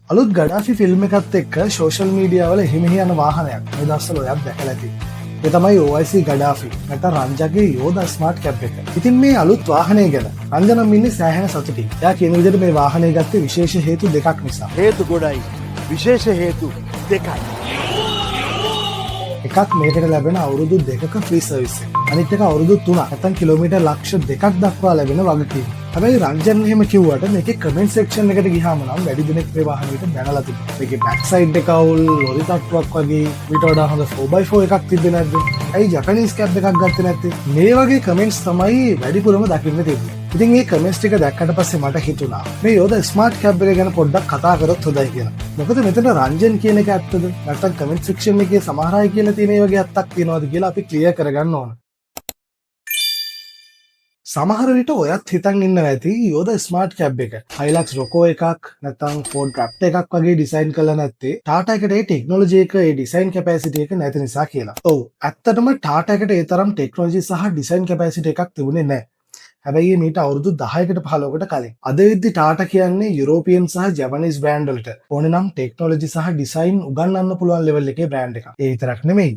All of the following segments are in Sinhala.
අලුත් ගඩාෆි ෆිල්ම් එකත් එක්ක සෝෂල් මීඩියා වල හිමිහි යන වාහනයක් මේ දවස්වල ඔයත් දැකලා ඇති. ඒ තමයි OIC ගඩාෆි නැත්නම් රංජගේ යෝදා ස්මාර්ට් කැබ් එක. ඉතින් මේ අලුත් වාහනය ගැන රංජනම් ඉන්නේ සෑහෙන සතුටින්. එයා කියන විදිහට මේ වාහනය ගත්තේ විශේෂ හේතු දෙකක් නිසා. හේතු ගොඩයි. විශේෂ හේතු දෙකයි. එකක් මේකට ලැබෙන අවුරුදු 2ක ෆ්‍රී සර්විස් එක. අනිත් එක අවුරුදු 3ක් නැත්නම් කිලෝමීටර් ලක්ෂ 2ක් දක්වා ලැබෙන වගකීම. හැබැයි රංජන් එහෙම කිව්වට මේකේ කමෙන්ට් සෙක්ෂන් එකට ගියාම නම් වැඩි දෙනෙක් මේ වාහනේට බැනලා තිබුණා. මේකේ බෑක් සයිඩ් එක අවුල්, ලොරි තට්ටුවක් වගේ ඊට වඩා හොඳ 4x4 එකක් තිබ්බේ නැද්ද? ඇයි ජපනීස් කැබ් එකක් ගත්තේ නැත්තේ? මේ වගේ කමෙන්ට්ස් තමයි වැඩිපුරම දකින්න තිබුණේ. ඉතින් මේ කමෙන්ට්ස් ටික දැක්කට පස්සේ මට හිතුණා මේ යෝදා ස්මාර්ට් කැබ් එක ගැන පොඩ්ඩක් කතා කරොත් හොඳයි කියලා. මොකද මෙතන රංජන් කියන එක ඇත්තද? නැත්නම් කමෙන්ට් සෙක්ෂන් එකේ සමහර අය කියලා තියෙන ඒ වගේ ඇත්තක් තියෙනවද කියලා අපි ක්ලියර් කරගන්න ඕන. සමහර විට ඔයත් හිතන් ඉන්නවා ඇති යෝදා ස්මාර්ට් කැබ් එක Hilux Roco එකක් නැත්නම් Ford Raptor එකක් වගේ ඩිසයින් කරලා නැත්තේ Tata එකට ඒ ටෙක්නොලොජි එක ඒ ඩිසයින් කැපැසිටි එක නැති නිසා කියලා. ඔව් ඇත්තටම Tata එකට ඒ තරම් ටෙක්නොලොජි සහ ඩිසයින් කැපැසිටි එකක් තිබුණේ නැහැ. හැබැයි මීට අවුරුදු 10කට 15කට කලින්. අද වෙද්දි Tata කියන්නේ යුරෝපියන් සහ ජපනීස් බ්‍රෑන්ඩ් වලට ඕනේ නම් ටෙක්නොලොජි සහ ඩිසයින් උගන්වන්න පුළුවන් ලෙවල් එකේ බ්‍රෑන්ඩ් එකක්. ඒ විතරක් නෙමෙයි.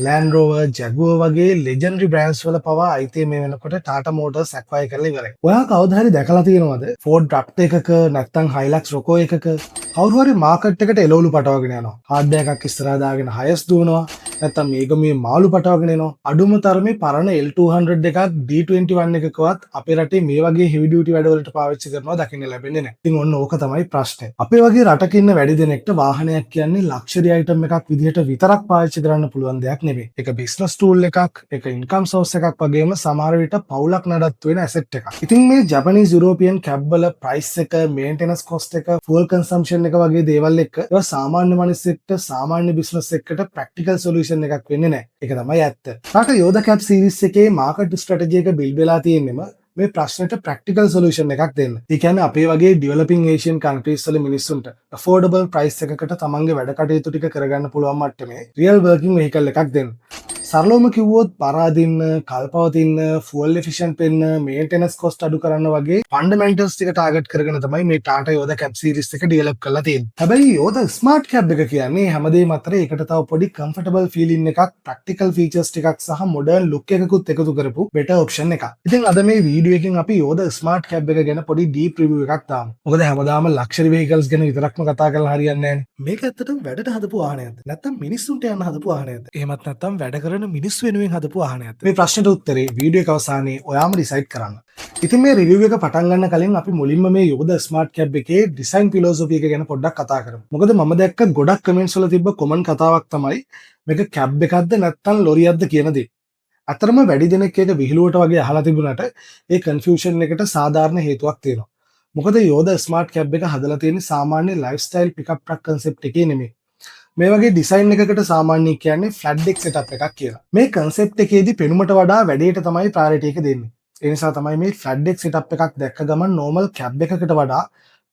Land Rover, Jaguar වගේ legendary brands වල පවා අයිතිය මේ වෙනකොට Tata Motors acquire කරලා ඉවරයි. ඔයා කවදා හරි දැකලා තියෙනවද Ford Raptor එකක නැත්නම් Hilux Roco එකක කවුරු හරි මාකට් එකට එළවලු පටවගෙන යනවා. හાર્ඩ්වෙයාර් එකක් ඉස්සරහා දාගෙන හයස් දුවනවා. නැත්නම් මේගමේ මාළු පටවගෙන එනවා. අඩුම තරමේ පරණ L200 එකක් D21 එකකවත් අපේ රටේ මේ වගේ heavy duty වැඩවලට පාවිච්චි කරනවා දකින්න ලැබෙන්නේ නැහැ. ඉතින් ඔන්න ඕක තමයි ප්‍රශ්නේ. අපේ වගේ රටක ඉන්න වැඩි දෙනෙක්ට වාහනයක් කියන්නේ ලක්ෂරි අයිටම් එකක් විදිහට විතරක් පාවිච්චි කරන්න පුළුවන් දෙයක් නෙමෙයි. ඒක බිස්නස් ටූල් එකක්, ඒක ඉන්කම් සෝස් එකක් වගේම සමහර විට පවුලක් නඩත්තු වෙන ඇසෙට් එකක්. ඉතින් මේ ජපනීස් යුරෝපියන් කැබ් වල ප්‍රයිස් එක, මේන්ටෙනන්ස් කොස්ට් එක, ෆුවල් කන්සම්ප්ෂන් එක වගේ දේවල් එක්ක ඒවා සාමාන්‍ය මිනිස්සෙක්ට සාමාන්‍ය බිස්නස් එකකට ප්‍රැක්ටිකල් සොලියුෂන් එකක් වෙන්නේ නැහැ. ඒක තමයි ඇත්ත. ටාටා යෝදා කැබ් සීරීස් එකේ මාකට් ස්ට්‍රැටජි එක බිල්ඩ් වෙලා තියෙන්නේම මේ ප්‍රශ්නට ප්‍රැක්ටිකල් සොලියුෂන් එකක් දෙන්න. ඒ කියන්නේ අපේ වගේ ඩෙවලොපින් ඒෂියන් කන්ට්‍රීස් වල මිනිස්සුන්ට අෆෝඩබල් ප්‍රයිස් එකකට තමන්ගේ වැඩ කටයුතු ටික කරගන්න පුළුවන් මට්ටමේ රියල් වර්කින් වෙහිකල් එකක් දෙන්න. සරලවම කිව්වොත් පරාදින්න, කල්පවතින්න, ෆුවල් එෆිෂන්ට් වෙන්න, මේන්ටෙනන්ස් කොස්ට් අඩු කරන්න වගේ ෆන්ඩමෙන්ටල්ස් ටික ටාගට් කරගෙන තමයි මේ ටාටා යෝදා කැබ් සීරීස් එක ඩෙවලොප් කරලා තියෙන්නේ. හැබැයි යෝදා ස්මාර්ට් කැබ් එක කියන්නේ හැමදේම අතර ඒකට තව පොඩි කම්ෆර්ටබල් ෆීලින් එකක්, ප්‍රැක්ටිකල් ෆීචර්ස් ටිකක් සහ මොඩර්න් ලුක් එකකුත් එකතු කරපු බෙටර් ඔප්ෂන් එකක්. ඉතින් අද මේ වීඩියෝ එකෙන් අපි යෝදා ස්මාර්ට් කැබ් එක ගැන පොඩි ඩීප් රිවිව් එකක් දාමු. මොකද හැමදාම ලක්ෂරි වෙහිකල්ස් ගැන විතරක්ම කතා කරලා හරියන්නේ නැහැ. මේක ඇත්තටම වැඩට හදපු වාහනයක්ද? නැත්නම් මිනිස්සුන්ට යන්න හදපු වාහනයක්ද? එහෙමත් නැත්නම් වැඩ කරන මිනිස්සු වෙනුවෙන් හදපු වාහනයක්ද? මේ ප්‍රශ්නෙට උත්තරේ වීඩියෝ එක අවසානයේ ඔයාම ඩිසයිඩ් කරන්න. ඉතින් මේ රිවිව් එක පටන් ගන්න කලින් අපි මුලින්ම මේ යෝදා ස්මාර්ට් කැබ් එකේ ඩිසයින් ෆිලොසොෆි එක ගැන පොඩ්ඩක් කතා කරමු. මොකද මම දැක්ක ගොඩක් කමෙන්ට්ස් වල තිබ්බ කොමන් කතාවක් තමයි මේක කැබ් එකක්ද නැත්නම් ලොරියක්ද කියන දේ. අතරම වැඩි දෙනෙක් ඒක විහිළුවට වගේ අහලා තිබුණාට ඒ කන්ෆියුෂන් එකට සාධාරණ හේතුවක් තියෙනවා. මොකද යෝදා ස්මාර්ට් කැබ් එක හදලා තියෙන්නේ සාමාන්‍ය ලයිෆ්ස්ටයිල් පිකප් ට්‍රක් කන්සෙප්ට් එකේ නෙමෙයි. මේ වගේ ඩිසයින් එකකට සාමාන්‍ය කියන්නේ ෆ්ලැට් ඩෙක් සෙටප් එකක් කියලා. මේ කන්සෙප්ට් එකේදී පෙනුමට වඩා වැඩේට තමයි ප්‍රයොරිටි එක දෙන්නේ. ඒ නිසා තමයි මේ ෆ්ලැට් ඩෙක් සෙටප් එකක් දැක්ක ගමන් නෝමල් කැබ් එකකට වඩා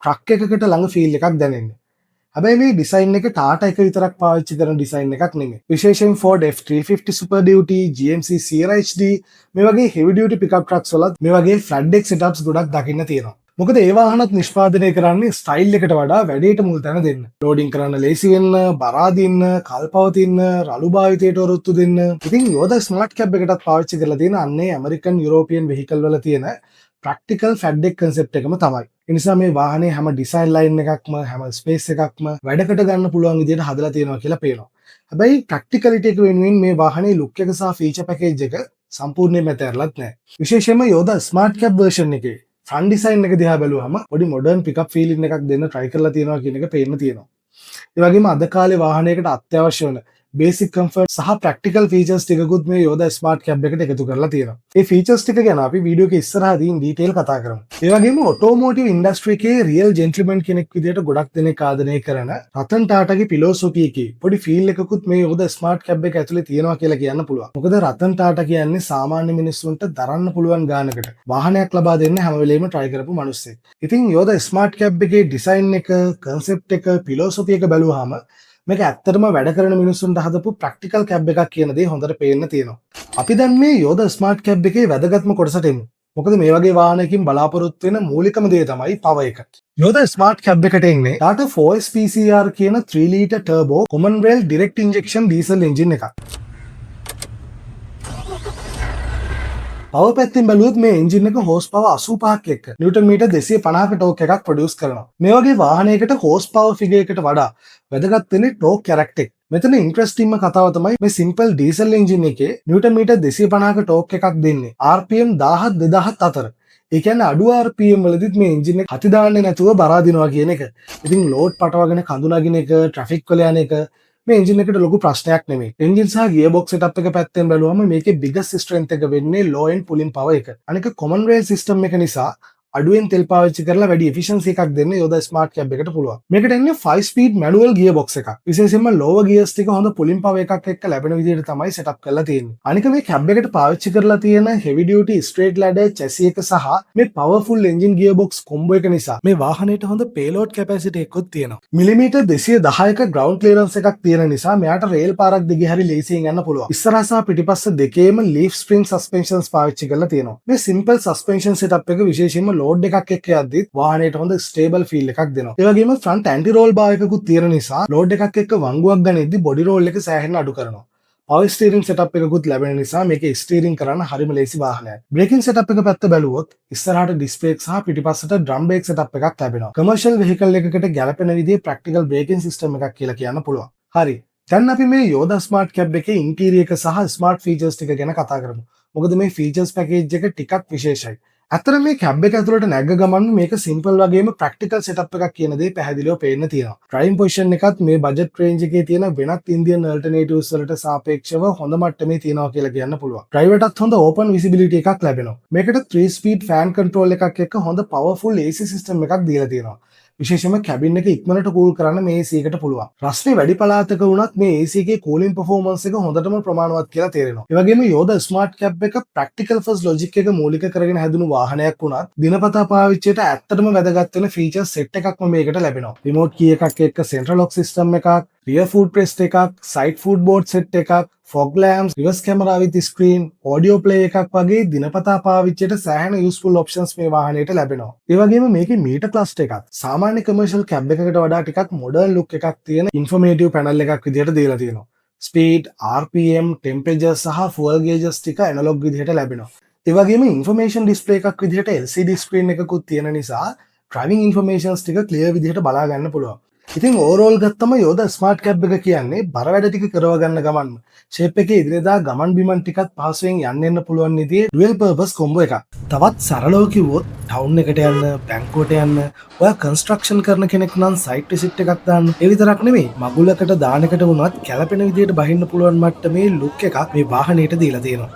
ට්‍රක් එකකට ළඟ ෆීල් එකක් දැනෙන්නේ. හැබැයි මේ ඩිසයින් එක ටාටා එක විතරක් පාවිච්චි කරන ඩිසයින් එකක් නෙමෙයි. විශේෂයෙන් Ford F350 Super Duty, GMC Sierra HD මේ වගේ heavy duty pickup trucks වලත් මේ වගේ flat deck setups ගොඩක් දකින්න තියෙනවා. මොකද ඒ වාහනත් නිෂ්පාදනය කරන්නේ ස්ටයිල් එකට වඩා වැඩේට මුල් තැන දෙන්න. ලෝඩින් කරන්න ලේසි වෙන්න, බරාදින්න, කල්පවතින්න, රළු භාවිතයට ඔරොත්තු දෙන්න. ඉතින් යෝදා ස්මාර්ට් කැබ් එකටත් පාවිච්චි කරලා තියෙන අන්නේ ඇමරිකන් යුරෝපියන් වෙහිකල් වල තියෙන ප්‍රැක්ටිකල් ෆ්ලැට් ඩෙක් කන්සෙප්ට් එකම තමයි. ඒ නිසා මේ වාහනේ හැම ඩිසයින් ලයින් එකක්ම හැම ස්පේස් එකක්ම වැඩකට ගන්න පුළුවන් විදිහට හදලා තියෙනවා කියලා පේනවා. හැබැයි ප්‍රැක්ටිකලිටි එක වෙනුවෙන් මේ වාහනේ ලුක් එක සහ ෆීචර් පැකේජ් එක සම්පූර්ණයෙන්ම ඇතැරලත් නැහැ. විශේෂයෙන්ම යෝදා ස්මාර්ට් කැබ් version එකේ ෆ්‍රන්ට් ඩිසයින් එක දිහා බැලුවම පොඩි මොඩර්න් පිකප් ෆීලින් එකක් දෙන්න try කරලා තියෙනවා කියන එක පේන්න තියෙනවා. ඒ වගේම අද කාලේ වාහනයකට අත්‍යවශ්‍ය වෙන බේසික් කම්ෆර්ට් සහ ප්‍රැක්ටිකල් ෆීචර්ස් ටිකකුත් මේ යෝදා ස්මාර්ට් කැබ් එකට එකතු කරලා තියෙනවා. මේ ෆීචර්ස් ටික ගැන අපි වීඩියෝ එකේ ඉස්සරහදී ඩීටේල් කතා කරමු. ඒ වගේම ඔටෝමෝටිව් ඉන්ඩස්ට්‍රි එකේ රියල් ජෙන්ටල්මන් කෙනෙක් විදිහට ගොඩක් දෙනෙක් ආදරය කරන රතන් ටාටාගේ ෆිලොසොෆි එකේ පොඩි ෆීල් එකකුත් මේ යෝදා ස්මාර්ට් කැබ් එක ඇතුලේ තියෙනවා කියලා කියන්න පුළුවන්. මොකද රතන් ටාටා කියන්නේ සාමාන්‍ය මිනිස්සුන්ට දරන්න පුළුවන් ගානකට වාහනයක් ලබා දෙන්න හැම වෙලේම try කරපු මිනිස්සෙක්. ඉතින් යෝදා ස්මාර්ට් කැබ් එකේ ඩිසයින් එක, කන්සෙප්ට් එක, ෆිලොසොෆි එක බැලුවාම මේක ඇත්තටම වැඩ කරන මිනිස්සුන්ට හදපු ප්‍රැක්ටිකල් කැබ් එකක් කියන දේ හොඳට පේන්න තියෙනවා. අපි දැන් මේ යෝදා ස්මාර්ට් කැබ් එකේ වැදගත්ම කොටසට එමු. මොකද මේ වගේ වාහනයකින් බලාපොරොත්තු වෙන මූලිකම දේ තමයි පවර් එක. යෝද ස්මාර්ට් කැබ් එකට එන්නේ ටාටා 4S PCR කියන 3 litre turbo common rail direct injection diesel engine එකක්. පවර් පැත්තෙන් බැලුවොත් මේ එන්ජින් එක හෝස් පවර් 85ක් එක්ක නිව්ටන් මීටර් 250ක ටෝක් එකක් ප්‍රොඩියුස් කරනවා. මේ වගේ වාහනයකට හෝස් පවර් ෆිගර් එකට වඩා වැදගත් වෙන්නේ ටෝක් කැරක්ටර්. මෙතන ඉන්ට්‍රස්ටිංම කතාව තමයි මේ සිම්පල් ඩීසල් එන්ජින් එකේ නිව්ටන් මීටර් 250ක ටෝක් එකක් දෙන්නේ RPM 1000 2000 අතර. ඒ කියන්නේ අඩු RPM වලදීත් මේ එන්ජින් එක හති දාන්නේ නැතුව බරා දිනවා කියන එක. ඉතින් ලෝඩ් පටවගෙන කඳු නගින එක, ට්‍රැෆික් වල යන එක මේ එන්ජින් එකට ලොකු ප්‍රශ්නයක් නෙමෙයි. එන්ජින් සහ ගියර් බොක්ස් සෙටප් එක පැත්තෙන් බැලුවම මේකේ බිග්ගස්ට් ස්ට්‍රෙන්ත් එක වෙන්නේ ලෝ එන්ඩ් පුලින් පවර් එක. අනික කොමන් රේල් සිස්ටම් එක නිසා අඩුවෙන් තෙල් පාවිච්චි කරලා වැඩි එෆිෂන්සි එකක් දෙන්න යෝදා ස්මාර්ට් කැබ් එකට පුළුවන්. මේකට එන්නේ 5 ස්පීඩ් මැනුවල් ගියර් බොක්ස් එකක්. විශේෂයෙන්ම ලෝවර් ගියර්ස් ටික හොඳ පුලින් පවර් එකක් එක්ක ලැබෙන විදිහට තමයි සෙටප් කරලා තියෙන්නේ. අනික මේ කැබ් එකට පාවිච්චි කරලා තියෙන heavy duty straight ladder chassis එක සහ මේ පවර්ෆුල් එන්ජින් ගියර් බොක්ස් කොම්බෝ එක නිසා මේ වාහනේට හොඳ පේලෝඩ් කැපැසිටි එකකුත් තියෙනවා. මිලිමීටර් 210ක ග්‍රවුන්ඩ් ක්ලියරන්ස් එකක් තියෙන නිසා මෙයාට රේල් පාරක් දිගේ හරි ලේසියෙන් යන්න පුළුවන්. ඉස්සරහ සහ පිටිපස්ස දෙකේම ලීෆ් ස්ප්‍රින්ග් සස්පෙන්ෂන්ස් පාවිච්චි කරලා තියෙනවා. මේ සිම්පල් සස්පෙන්ෂන් සෙටප් එක විශේෂයෙන්ම ලෝඩ් එකක් එක්ක යද්දිත් වාහනයට හොඳ ස්ටේබල් ෆීල් එකක් දෙනවා. ඒ වගේම ෆ්‍රන්ට් ඇන්ටි රෝල් බාර් එකකුත් තියෙන නිසා ලෝඩ් එකක් එක්ක වංගුවක් ගනිද්දි බොඩි රෝල් එක සෑහෙන්න අඩු කරනවා. පවර් ස්ටීරින් සෙටප් එකකුත් ලැබෙන නිසා මේකේ ස්ටීරින් කරන්න හරිම ලේසි වාහනයක්. බ්‍රේකින් සෙටප් එක පැත්ත බැලුවොත් ඉස්සරහට ඩිස්ක් බ්‍රේක් සහ පිටිපස්සට ඩ්‍රම් බ්‍රේක් සෙටප් එකක් ලැබෙනවා. කමර්ෂියල් වෙහිකල් එකකට ගැලපෙන විදිහේ ප්‍රැක්ටිකල් බ්‍රේකින් සිස්ටම් එකක් කියලා කියන්න පුළුවන්. හරි. දැන් අපි මේ යෝදා ස්මාර්ට් කැබ් එකේ ඉන්ටීරියර් එක සහ ස්මාර්ට් ෆීචර්ස් ටික ගැන කතා කරමු. මොකද මේ ෆීචර්ස් පැකේජ් එක ටිකක් විශේෂයි. ඇත්තට මේ කැබ් එක ඇතුළට නැග්ග ගමන් මේක සිම්පල් වගේම ප්‍රැක්ටිකල් සෙටප් එකක් කියන දේ පැහැදිලිව පේන්න තියෙනවා. ඩ්‍රයිවිං පොසිෂන් එකත් මේ බජට් රේන්ජ් එකේ තියෙන වෙනත් ඉන්දියන් අල්ටර්නේටිව්ස් වලට සාපේක්ෂව හොඳ මට්ටමේ තියෙනවා කියලා කියන්න පුළුවන්. ඩ්‍රයිවර්ටත් හොඳ ඕපන් විසිබිලිටි එකක් ලැබෙනවා. මේකට 3 ස්පීඩ් ෆෑන් කන්ට්‍රෝල් එකක් එක්ක හොඳ පවර්ෆුල් AC සිස්ටම් එකක් දීලා තියෙනවා. විශේෂයෙන්ම කැබින් එක ඉක්මනට කූල් කරන්න මේ AC එකට පුළුවන්. රස්නේ වැඩි පළාතක වුණත් මේ AC එකේ කූලින් පර්ෆෝමන්ස් එක හොඳටම ප්‍රමාණවත් කියලා තේරෙනවා. ඒ වගේම යෝදා ස්මාර්ට් කැබ් එක ප්‍රැක්ටිකල් ෆස්ට් ලොජික් එක මූලික කරගෙන හැදුණු වාහනයක් වුණත් දිනපතා පාවිච්චියට ඇත්තටම වැදගත් වෙන ෆීචර්ස් සෙට් එකක්ම මේකට ලැබෙනවා. රිමෝට් කී එකක් එක්ක සෙන්ට්‍රල් ලොක් සිස්ටම් එකක්, රියර් ෆුට් රෙස්ට් එකක්, සයිඩ් ෆුට් බෝඩ් සෙට් එකක්, fog lamps, reverse camera with screen, audio play එකක් වගේ දිනපතා පාවිච්චියට සෑහෙන useful options මේ වාහනයට ලැබෙනවා. ඒ වගේම මේකේ මීටර් ක්ලස්ටර් එකක් සාමාන්‍ය commercial cab එකකට වඩා ටිකක් modern look එකක් තියෙන informative panel එකක් විදිහට දීලා තියෙනවා. speed, RPM, temperature සහ fuel gauges ටික analog විදිහට ලැබෙනවා. ඒ වගේම information display එකක් විදිහට LCD screen එකකුත් තියෙන නිසා driving informations ටික clear විදිහට බලා ගන්න පුළුවන්. ඉතින් ඕවරෝල් ගත්තම යෝදා ස්මාර්ට් කැබ් එක කියන්නේ බර වැඩ ටික කරව ගන්න ගමන් ෂේප් එකේ ඉදිරියදා ගමන් බිමන් ටිකත් පහසුවෙන් යන්න එන්න පුළුවන් විදිහේ ඩුවල් පර්පස් කොම්බෝ එකක්. තවත් සරලව කිව්වොත් ටවුන් එකට යන්න, බැංකුවට යන්න, ඔයා කන්ස්ට්‍රක්ෂන් කරන කෙනෙක් නම් සයිට් විසිට් එකක් දාන්න. ඒ විතරක් නෙමෙයි, මගුලකට දානකට වුණත් කැළපෙන විදිහට බහින්න පුළුවන් මට්ටමේ ලුක් එකක් මේ වාහනේට දීලා තියෙනවා.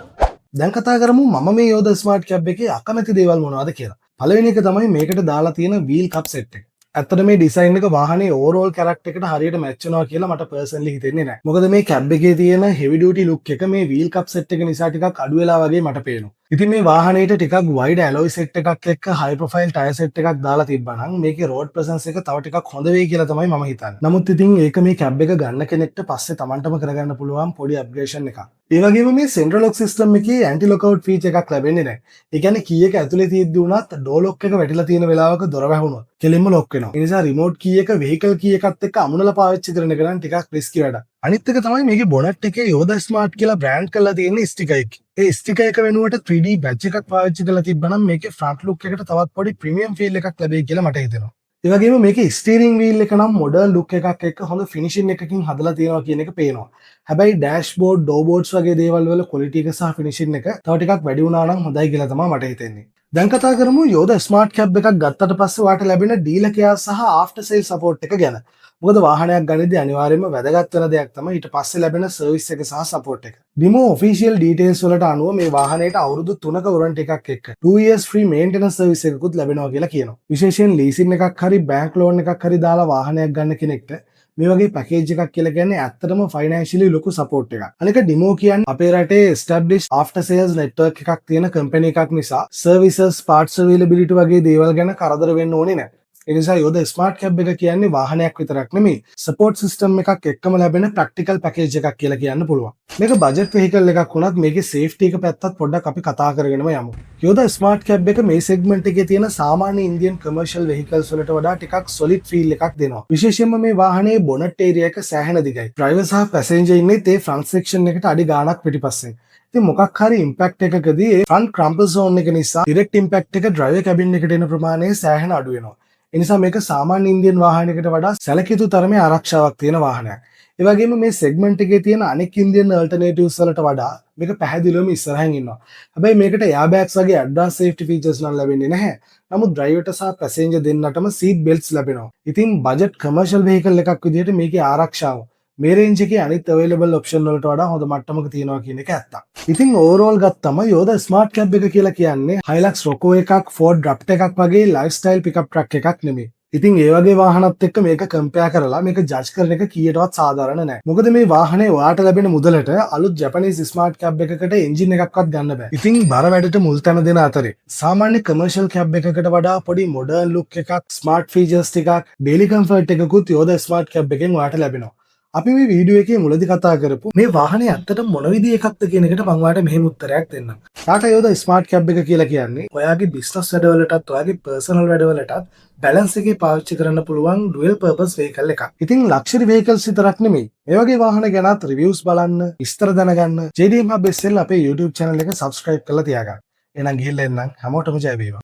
දැන් කතා කරමු මම මේ යෝදා ස්මාර්ට් කැබ් එකේ අකමැති දේවල් මොනවද කියලා. පළවෙනි එක තමයි මේකට දාලා තියෙන වීල් කප් සෙට් එක. ඇත්තට මේ ඩිසයින් එක වාහනේ ඕවරෝල් කැරක්ටර් එකට හරියට මැච් වෙනවා කියලා මට පර්සනලි හිතෙන්නේ නැහැ. මොකද මේ කැබ් එකේ තියෙන හෙවි ඩියුටි ලුක් එක මේ වීල් කප් සෙට් එක නිසා ටිකක් අඩු වෙලා වගේ මට පේනවා. ඉතින් මේ වාහනේට ටිකක් වයිඩ් ඇලොයි සෙට් එකක් එක්ක හයි ප්‍රොෆයිල් ටයර් සෙට් එකක් දාලා තිබ්බනම් මේකේ රෝඩ් ප්‍රසන්ස් එක තව ටිකක් හොඳ වෙයි කියලා තමයි මම හිතන්නේ. නමුත් ඉතින් ඒක මේ කැබ් එක ගන්න කෙනෙක්ට පස්සේ Tamanටම කරගන්න පුළුවන් පොඩි අප්ග්‍රේඩේෂන් එකක්. ඒ වගේම මේ සෙන්ට්‍රල් ලොක් සිස්ටම් එකේ ඇන්ටි ලොකවුට් ෆීචර් එකක් ලැබෙන්නේ නැහැ. ඒ කියන්නේ කී එක ඇතුලේ තියෙද්දි උනත් ඩෝර් ලොක් එක වැටිලා තියෙන වෙලාවක දොර වැහුණොත් කෙලින්ම ලොක් වෙනවා. ඒ නිසා රිමෝට් කී එක වෙහිකල් කී එකත් එක්ක අමුණලා පාවිච්චි කරන එක නම් ටිකක් රිස්කි වැඩක්. අනිත් එක තමයි මේකේ බොනට් එකේ යෝදා ස්මාර්ට් කියලා බ්‍රෑන්ඩ් කරලා තියෙන ස්ටිකර් එක. ඒ ස්ටිකර් එක වෙනුවට 3D බැජ් එකක් පාවිච්චි කරලා තිබ්බනම් මේකේ ෆ්‍රන්ට් ලුක් එකට තවත් පොඩි ප්‍රීමියම් ෆීල් එකක් ලැබෙයි කියලා මට හිතෙනවා. ඒ වගේම මේකේ ස්ටීරින්ග් වීල් එක නම් මොඩර්න් ලුක් එකක් එක්ක හොඳ ෆිනිෂින් එකකින් හදලා තියෙනවා කියන එක පේනවා. හැබැයි ඩෑෂ්බෝඩ්, ඩෝබෝඩ්ස් වගේ දේවල් වල ක්වොලිටි එක සහ ෆිනිෂින් එක තව ටිකක් වැඩි වුණා නම් හොඳයි කියලා තමයි මට හිතෙන්නේ. දැන් කතා කරමු යෝදා ස්මාර්ට් කැබ් එකක් ගත්තට පස්සේ ඔයාලට ලැබෙන ඩීලර් කෙයාර් සහ ආෆ්ටර් සේල් සපෝට් එක ගැන. මොකද වාහනයක් ගනිද්දී අනිවාර්යයෙන්ම වැදගත් වෙන දෙයක් තමයි ඊට පස්සේ ලැබෙන සර්විස් එක සහ සපෝට් එක. ඩිමෝ ඔෆිෂියල් ඩීටේල්ස් වලට අනුව මේ වාහනයට අවුරුදු 3ක වොරන්ටි එකක් එක්ක 2 years free maintenance service එකකුත් ලැබෙනවා කියලා කියනවා. විශේෂයෙන් ලීසින් එකක් හරි බැංක් ලෝන් එකක් හරි දාලා වාහනයක් ගන්න කෙනෙක්ට මේ වගේ පැකේජ් එකක් කියලා කියන්නේ ඇත්තටම ෆයිනෑන්ෂියලි ලොකු සපෝට් එකක්. අනික ඩිමෝ කියන්නේ අපේ රටේ established after sales network එකක් තියෙන කම්පැනි එකක් නිසා services, parts availability වගේ දේවල් ගැන කරදර වෙන්න ඕනේ නැහැ. ඒ නිසා යෝදා ස්මාර්ට් කැබ් එක කියන්නේ වාහනයක් විතරක් නෙමෙයි සපෝට් සිස්ටම් එකක් එක්කම ලැබෙන ප්‍රැක්ටිකල් පැකේජ් එකක් කියලා කියන්න පුළුවන්. මේක බජට් වෙහිකල් එකක් වුණත් මේකේ සේෆ්ටි එක පැත්තත් පොඩ්ඩක් අපි කතා කරගෙනම යමු. යෝදා ස්මාර්ට් කැබ් එක මේ සෙග්මන්ට් එකේ තියෙන සාමාන්‍ය ඉන්දියන් කමර්ෂල් වෙහිකල්ස් වලට වඩා ටිකක් සොලිඩ් ෆීල් එකක් දෙනවා. විශේෂයෙන්ම මේ වාහනේ බොනට් ඒරියා එක සෑහෙන දිගයි. ඩ්‍රයිවර් සහ පැසෙන්ජර් ඉන්නේ ඒ ෆ්‍රන්ට් සෙක්ෂන් එකට අඩි ගාණක් පිටිපස්සෙන්. ඉතින් මොකක් හරි ඉම්පැක්ට් එකකදී ඒ ෆ්‍රන්ට් ක්‍රම්පල් zone එක නිසා ඩිරෙක්ට් ඉම්පැක්ට් එක ඩ්‍රයිවර් කැබින් එකට එන ප්‍රමාණය සෑහෙන අඩු වෙනවා. ඒ නිසා මේක සාමාන්‍ය ඉන්දියන් වාහනයකට වඩා සැලකිය යුතු තරමේ ආරක්ෂාවක් තියෙන වාහනයක්. ඒ වගේම මේ සෙග්මන්ට් එකේ තියෙන අනෙක් ඉන්දියන් අල්ටර්නේටිව්ස් වලට වඩා මේක පැහැදිලිවම ඉස්සරහින් ඉන්නවා. හැබැයි මේකට එයාබෑග්ස් වගේ ඇඩ්වාන්ස් සේෆ්ටි ෆීචර්ස් නම් ලැබෙන්නේ නැහැ. නමුත් ඩ්‍රයිවර්ට සහ පැසෙන්ජර් දෙන්නටම සීට් බෙල්ට්ස් ලැබෙනවා. ඉතින් බජට් කමර්ෂල් වෙහිකල් එකක් විදිහට මේකේ ආරක්ෂාව මේ රේන්ජ් එකේ අනිත් අවైలබල් ඔප්ෂන් වලට වඩා හොඳ මට්ටමක තියෙනවා කියන එක ඇත්තක්. ඉතින් ඕවර්ऑල් ගත්තම යෝදා ස්මාර්ට් කැබ් එක කියලා කියන්නේ Hilux Roco එකක්, Ford Rapt එකක් වගේ ලයිෆ්ස්ටයිල් පිකප් ට්‍රක් එකක් නෙමෙයි. ඉතින් ඒ වගේ වාහනත් එක්ක මේක කම්පෙයාර් කරලා මේක ජජ් කරන එක කීයටවත් සාධාරණ නැහැ. මොකද මේ වාහනේ ඔයාට ලැබෙන මුදලට අලුත් ජපනීස් ස්මාර්ට් කැබ් එකකට එන්ජින් එකක්වත් ගන්න බෑ. ඉතින් බර වැඩට මුල් තැන දෙන අතරේ සාමාන්‍ය කමර්ෂල් කැබ් එකකට වඩා පොඩි මොඩර්න් ලුක් එකක්, ස්මාර්ට් ෆීචර්ස් ටිකක්, ඩේලි කම්ෆර්ට් එකකුත් යෝදා ස්මාර්ට් කැබ් එකෙන් ඔයාට ලැබෙනවා. අපි මේ වීඩියෝ එකේ මුලදී කතා කරපු මේ වාහනේ ඇත්තටම මොන විදිහේ එකක්ද කියන එකට මම ඔයාලට මෙහෙම උත්තරයක් දෙන්නම්. ටාටා යෝදා ස්මාර්ට් කැබ් එක කියලා කියන්නේ ඔයාගේ බිස්නස් වැඩවලටත් ඔයාගේ පර්සනල් වැඩවලටත් බැලන්ස් එකේ පාවිච්චි කරන්න පුළුවන් ඩුවල් පර්පස් වෙහිකල් එකක්. ඉතින් ලක්ෂරි වෙහිකල්ස් විතරක් නෙමෙයි. මේ වගේ වාහන ගැනත් රිවිව්ස් බලන්න, විස්තර දැනගන්න JDM Hub SL අපේ YouTube channel එක subscribe කරලා තියාගන්න. එහෙනම් ගිහිල්ලා එන්නම්. හැමෝටම ජය වේවා.